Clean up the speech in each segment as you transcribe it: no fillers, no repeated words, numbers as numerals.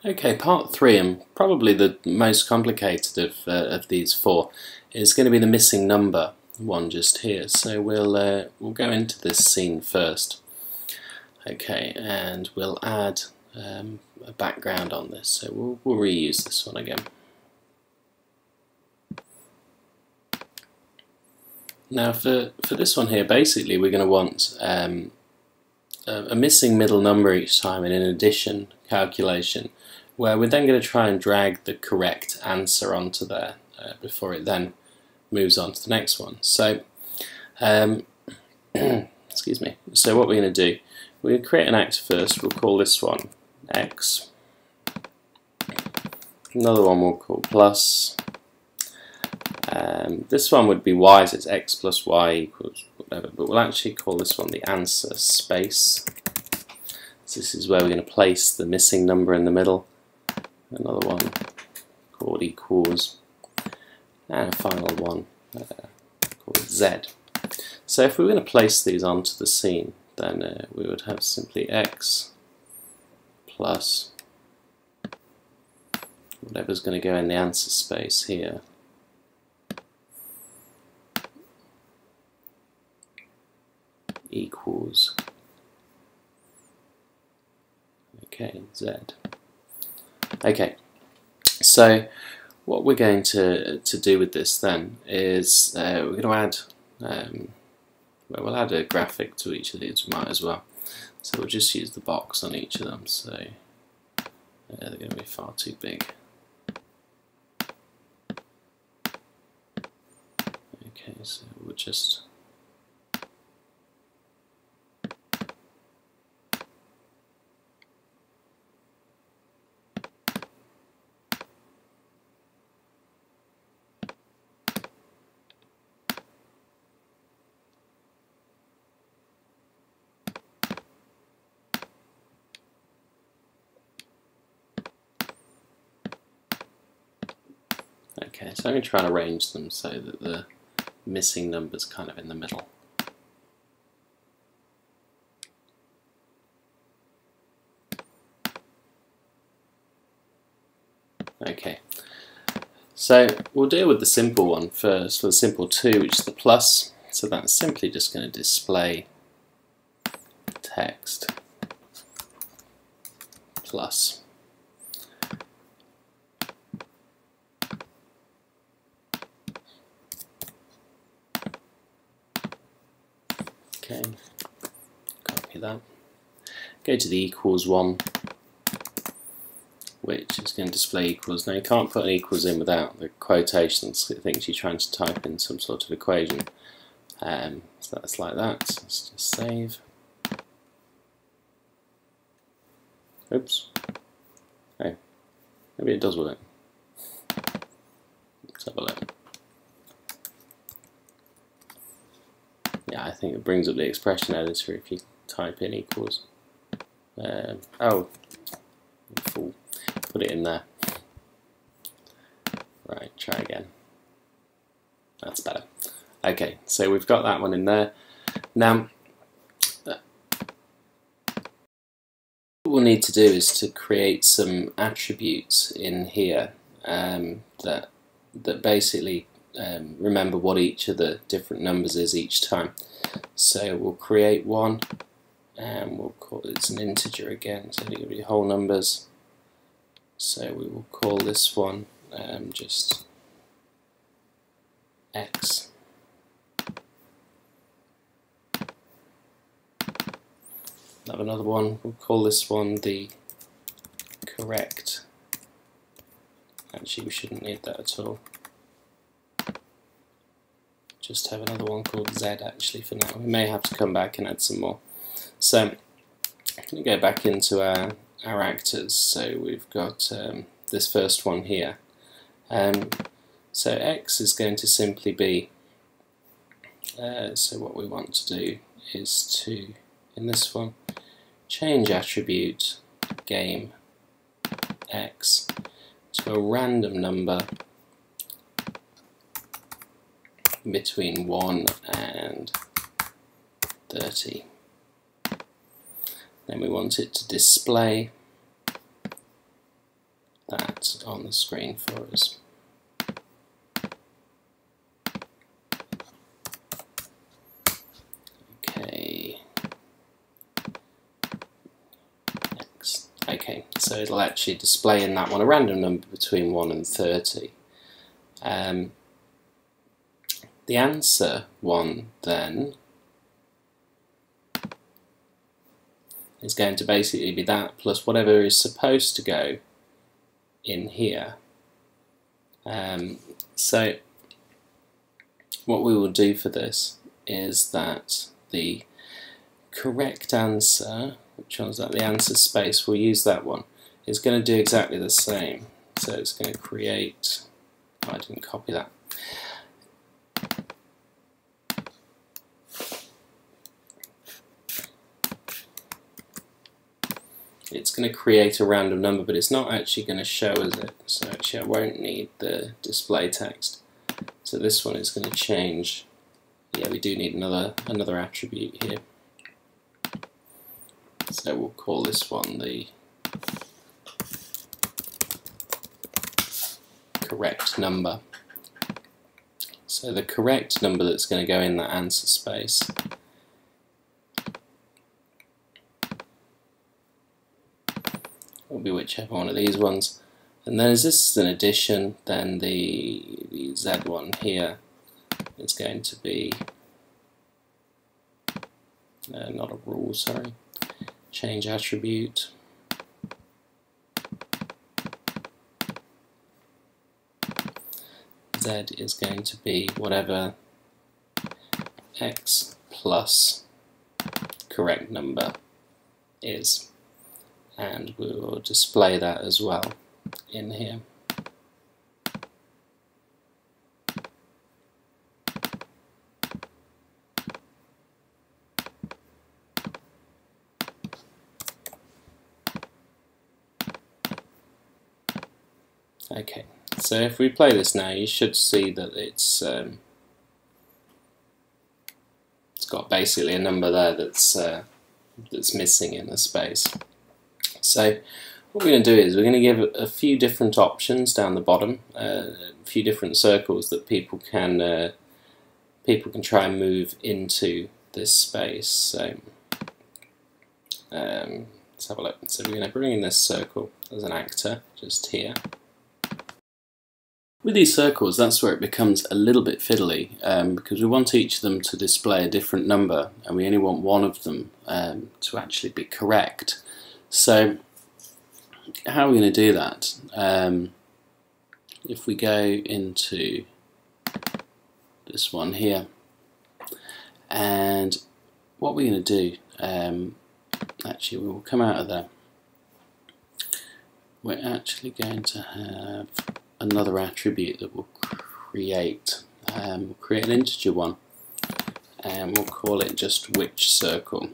Okay, part three, and probably the most complicated of these four, is going to be the missing number one just here. So we'll go into this scene first. Okay, and we'll add a background on this. So we'll reuse this one again. Now for this one here, basically we're going to want a missing middle number each time in an addition calculation, where we're then going to try and drag the correct answer onto there before it then moves on to the next one. So, excuse me. So what we're going to do, we're going to create an x first. We'll call this one x. Another one we'll call plus. This one would be y, so it's x plus y equals whatever, but we'll actually call this one the answer space. So this is where we're going to place the missing number in the middle. Another one called equals, and a final one called z. So if we were going to place these onto the scene, then we would have simply x plus whatever's going to go in the answer space here. Equals, okay, z. Okay, so what we're going to do with this then is we're going to add, well, we'll add a graphic to each of these, we might as well. So we'll just use the box on each of them, so they're going to be far too big. Okay, so we'll just okay, so I'm going to try and arrange them so that the missing number's kind of in the middle. Okay, so we'll deal with the simple one first, for the simple 2, which is the plus. So that's simply just going to display text plus. Okay, copy that. Go to the equals one, which is going to display equals. Now you can't put an equals in without the quotations. It thinks you're trying to type in some sort of equation. So that's like that. So let's just save. Oops. Oh, maybe it does with it. Let's have a look. Yeah, I think it brings up the expression editor if you type in equals. Oh, fool. Put it in there. Right, try again. That's better. Okay, so we've got that one in there. Now, what we'll need to do is to create some attributes in here that basically remember what each of the different numbers is each time. So we'll create one, and we'll call it an integer again, so it'll be whole numbers. So we will call this one just x. Have another one, we'll call this one the correct. Actually, we shouldn't need that at all. Just have another one called z actually for now. We may have to come back and add some more. So I'm going to go back into our actors. So we've got this first one here. So x is going to simply be, so what we want to do is to, in this one, change attribute game x to a random number between 1 and 30. Then we want it to display that on the screen for us. Okay. Next. Okay, so it'll actually display in that one a random number between 1 and 30. The answer one then is going to basically be that plus whatever is supposed to go in here. So what we will do for this is that the correct answer, which one's that, the answer space, we'll use that one, is going to do exactly the same. So it's going to create, oh, I didn't copy that. It's going to create a random number, but it's not actually going to show us it. So actually I won't need the display text. So this one is going to change. Yeah, we do need another attribute here. So we'll call this one the correct number. So the correct number that's going to go in that answer space will be whichever one of these ones. And then as this is an addition, then the Z one here is going to be not a rule, sorry. Change attribute. Z is going to be whatever X plus correct number is. And we will display that as well in here. Okay, so if we play this now, you should see that it's got basically a number there that's missing in the space. So what we're going to do is we're going to give a few different options down the bottom, a few different circles that people can try and move into this space. So let's have a look. So we're going to bring in this circle as an actor just here. With these circles, that's where it becomes a little bit fiddly, because we want each of them to display a different number, and we only want one of them to actually be correct. So how are we going to do that? If we go into this one here, and what we're going to do, actually we will come out of there. We're actually going to have another attribute that we'll create. We'll create an integer one, and we'll call it just which circle.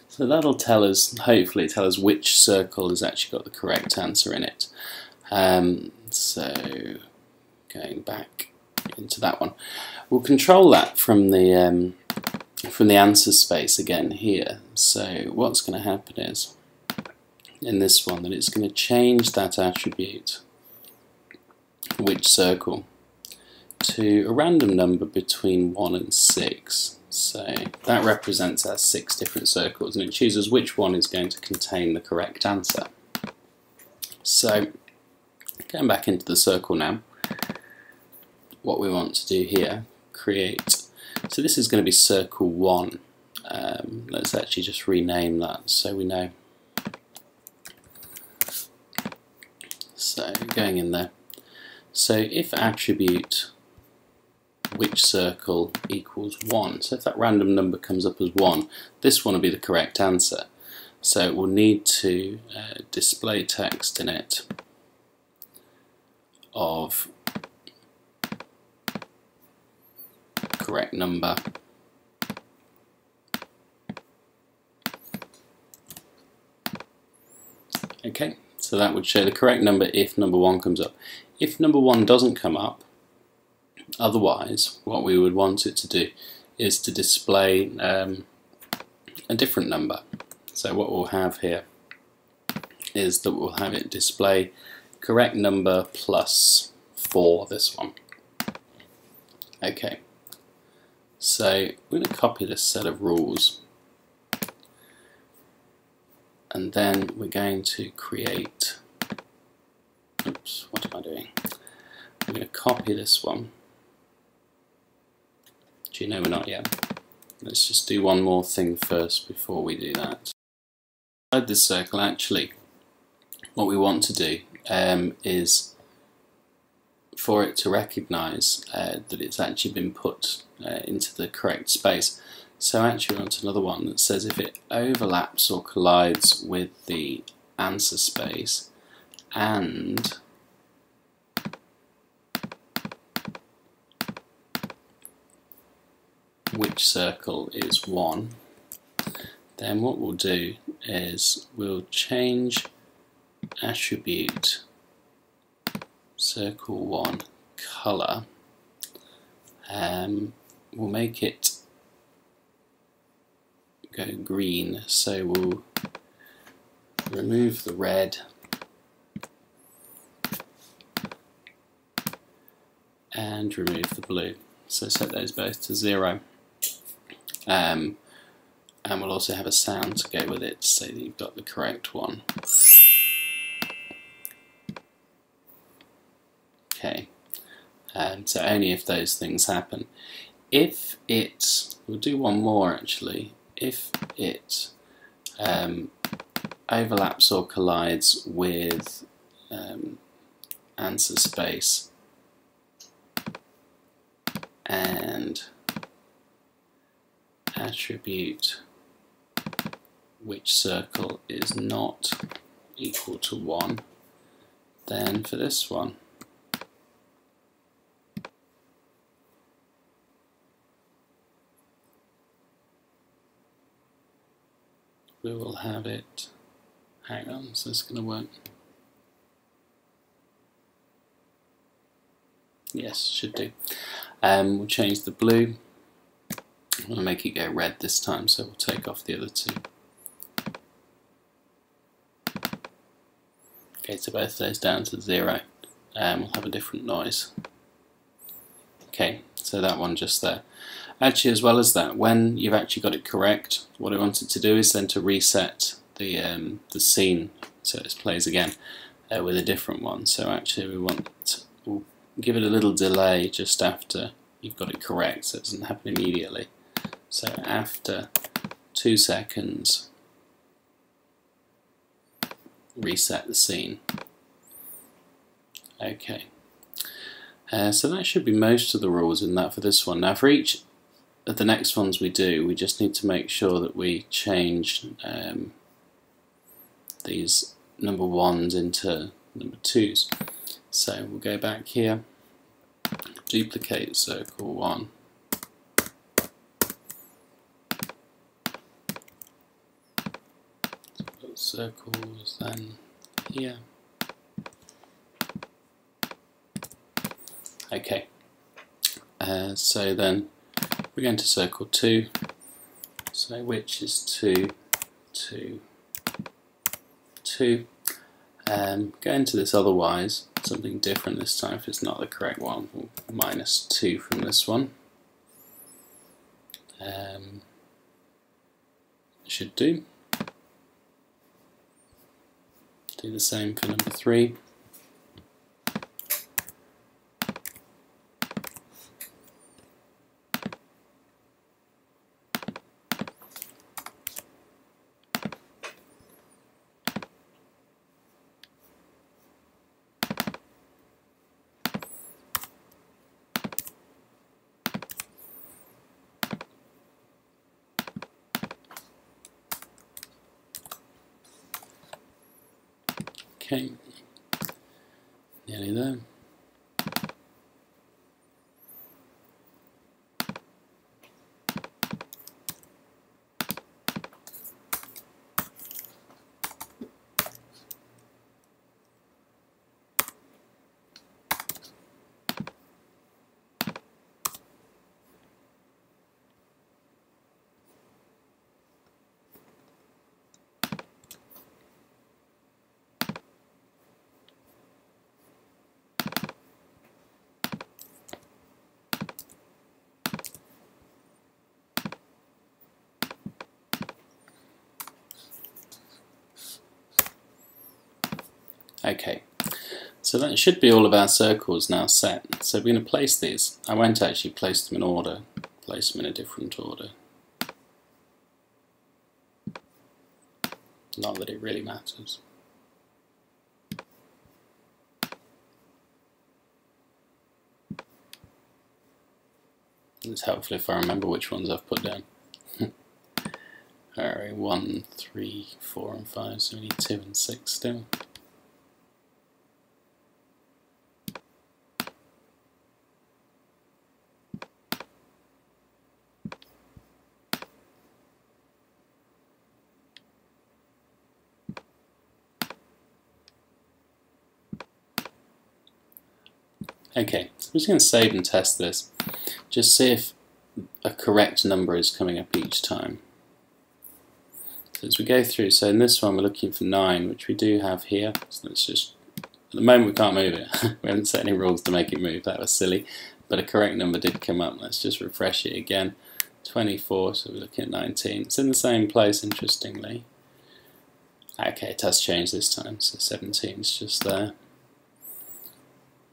So that'll tell us, hopefully tell us which circle has actually got the correct answer in it. So going back into that one, we'll control that from the answer space again here. So what's going to happen is, in this one, that it's going to change that attribute, which circle, to a random number between 1 and 6. So that represents our 6 different circles, and it chooses which one is going to contain the correct answer. So going back into the circle now, what we want to do here, create, so this is going to be circle 1. Let's actually just rename that so we know. So going in there, so if attribute which circle equals 1, so if that random number comes up as 1, this one will be the correct answer. So it will need to display text in it of correct number. Okay, so that would show the correct number if number 1 comes up. If number 1 doesn't come up, otherwise what we would want it to do is to display a different number. So what we'll have here is that we'll have it display correct number plus 4, this one. Okay, so we're going to copy this set of rules, and then we're going to create, oops, what am I doing? I'm going to copy this one. Do you know we're not yet? Let's just do one more thing first before we do that. Inside this circle, actually, what we want to do is for it to recognise that it's actually been put into the correct space. So actually we want another one that says if it overlaps or collides with the answer space and which circle is 1, then what we'll do is we'll change attribute circle 1 color. We'll make it go green, so we'll remove the red and remove the blue, so set those both to 0. And we'll also have a sound to go with it to say that you've got the correct one. Okay, so only if those things happen. If it, we'll do one more actually, if it overlaps or collides with answer space and attribute which circle is not equal to 1, then for this one we will have it, hang on, so it's going to work. Yes, should do. We'll change the blue. I'm going to make it go red this time, so we'll take off the other two. Okay, so both those down to 0. We'll have a different noise. Okay, so that one just there. Actually, as well as that, when you've actually got it correct, what I wanted to do is then to reset the scene so it plays again with a different one. So actually we'll give it a little delay just after you've got it correct, so it doesn't happen immediately. So after 2 seconds, reset the scene. Okay, so that should be most of the rules in that for this one. Now for each of the next ones we do, we just need to make sure that we change these number 1s into number 2s. So we'll go back here, duplicate circle 1, put circles then here. Okay, so then we're going to circle 2, so which is 2, 2, 2. Go into this otherwise, something different this time if it's not the correct one. We'll -2 from this one. Should do. Do the same for number 3. Okay, nearly there. Okay, so that should be all of our circles now set. So we're going to place these. I won't actually place them in order, place them in a different order. Not that it really matters. It's helpful if I remember which ones I've put down. Alright, 1, 3, 4 and 5, so we need 2 and 6 still. Okay, so I'm just going to save and test this. Just see if a correct number is coming up each time. So as we go through, so in this one we're looking for 9, which we do have here. So let's just, at the moment we can't move it. We haven't set any rules to make it move, that was silly. But a correct number did come up. Let's just refresh it again. 24, so we're looking at 19. It's in the same place, interestingly. Okay, it has changed this time, so 17 is just there.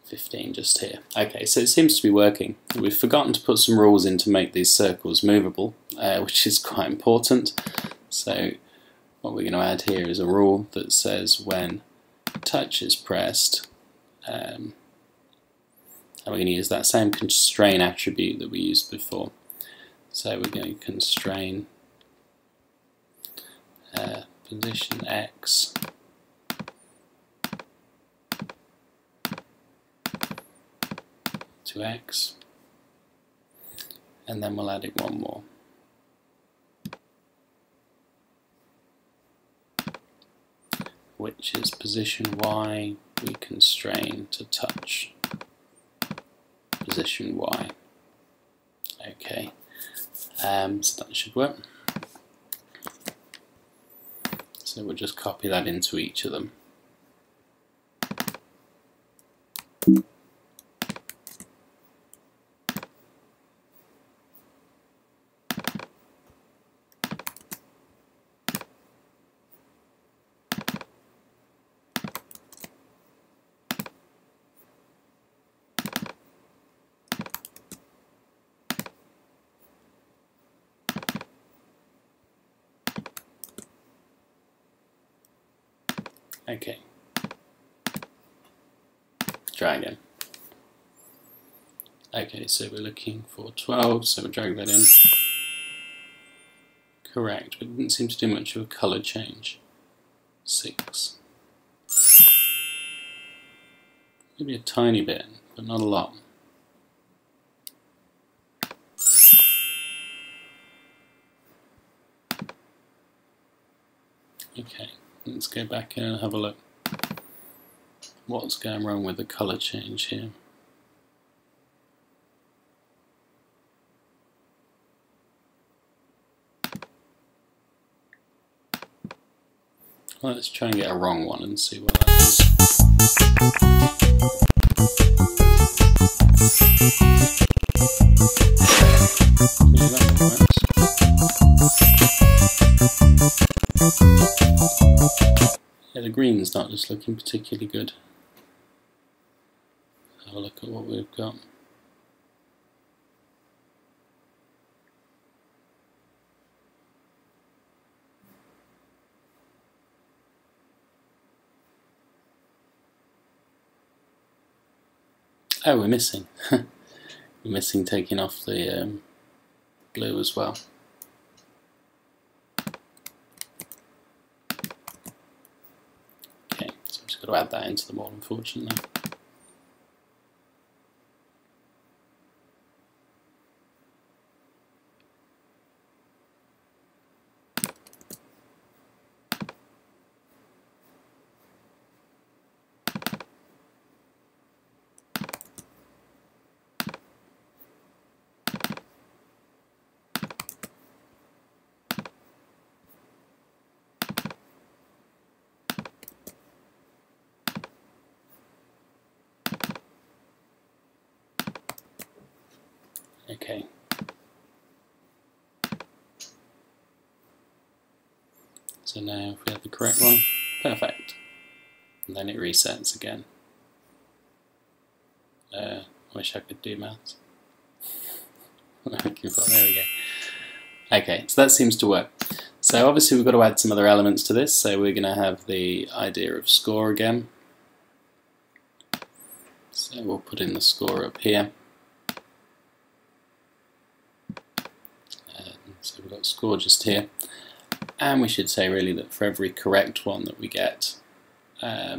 15 just here. Okay, so it seems to be working. We've forgotten to put some rules in to make these circles movable, which is quite important. So what we're going to add here is a rule that says when touch is pressed, and we're going to use that same constrain attribute that we used before. So we're going to constrain position X to X, and then we'll add it one more. Which is position Y, we constrain to touch position Y. Okay, so that should work. So we'll just copy that into each of them. Okay, try again. Okay, so we're looking for 12, so we'll drag that in. Correct, but it didn't seem to do much of a colour change. 6. Maybe a tiny bit, but not a lot. Okay, let's go back in and have a look. What's going wrong with the colour change here? Let's try and get a wrong one and see what happens. Yeah, that one works. Yeah, the green's not just looking particularly good. Have a look at what we've got. Oh, we're missing. We're missing taking off the blue as well. Okay, so I'm just got to add that into the wall, unfortunately. Okay. So now if we have the correct one, perfect. And there then it resets again. I wish I could do maths. There we go. Okay, so that seems to work. So obviously we've got to add some other elements to this, so we're going to have the idea of score again. So we'll put in the score up here. So we've got score just here. And we should say really that for every correct one that we get, that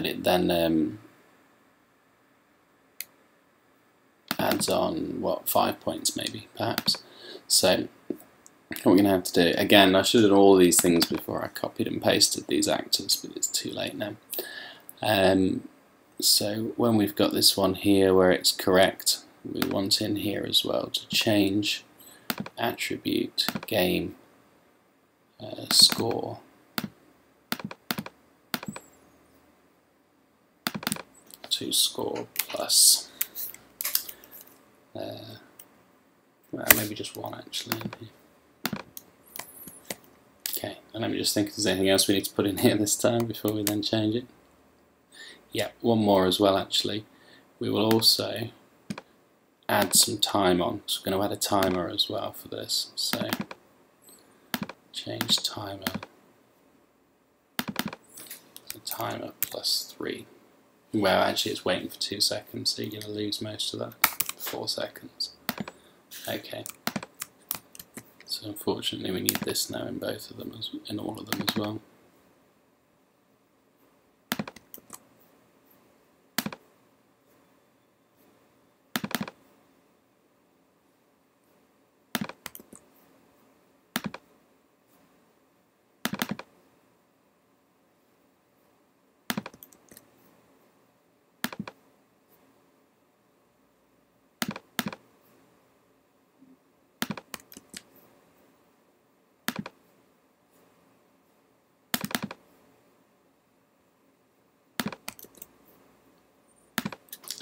it then adds on, what, 5 points maybe, perhaps. So what we're going to have to do, again, I should have done all these things before I copied and pasted these actors, but it's too late now. So when we've got this one here where it's correct, we want in here as well to change attribute game score to score plus. Well, maybe just one actually. Okay, and let me just think if there's anything else we need to put in here this time before we then change it. Yeah, one more as well actually. We will also add some time on, so we're going to add a timer as well for this. So change timer to timer +3. Well, actually it's waiting for 2 seconds, so you're going to lose most of that. 4 seconds. Okay. So unfortunately we need this now in both of them, in all of them as well.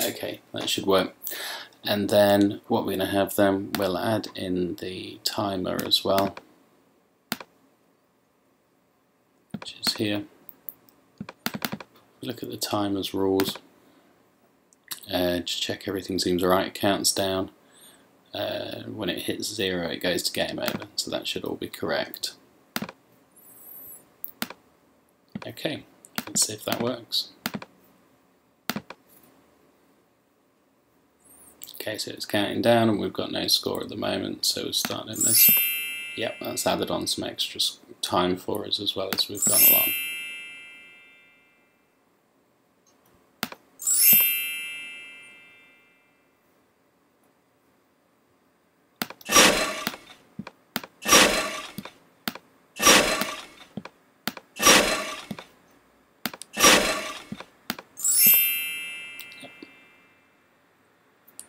Okay, that should work. And then what we're going to have then, we'll add in the timer as well, which is here. Look at the timer's rules. Just check everything seems alright. It counts down. When it hits 0, it goes to game over. So that should all be correct. Okay, let's see if that works. Okay, so it's counting down and we've got no score at the moment, so we're starting this. Yep, that's added on some extra time for us as well as we've gone along.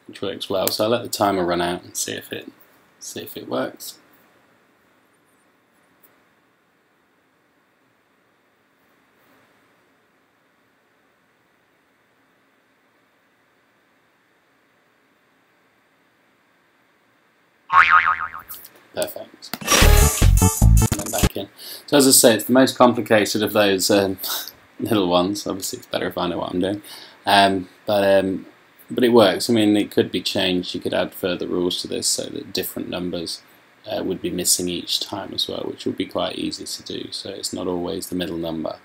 Which works well. So I'll let the timer run out and see if it works. Perfect. And then back in. So as I say, it's the most complicated of those little ones. Obviously, it's better if I know what I'm doing. But it works. I mean, it could be changed. You could add further rules to this so that different numbers would be missing each time as well, which would be quite easy to do. So it's not always the middle number.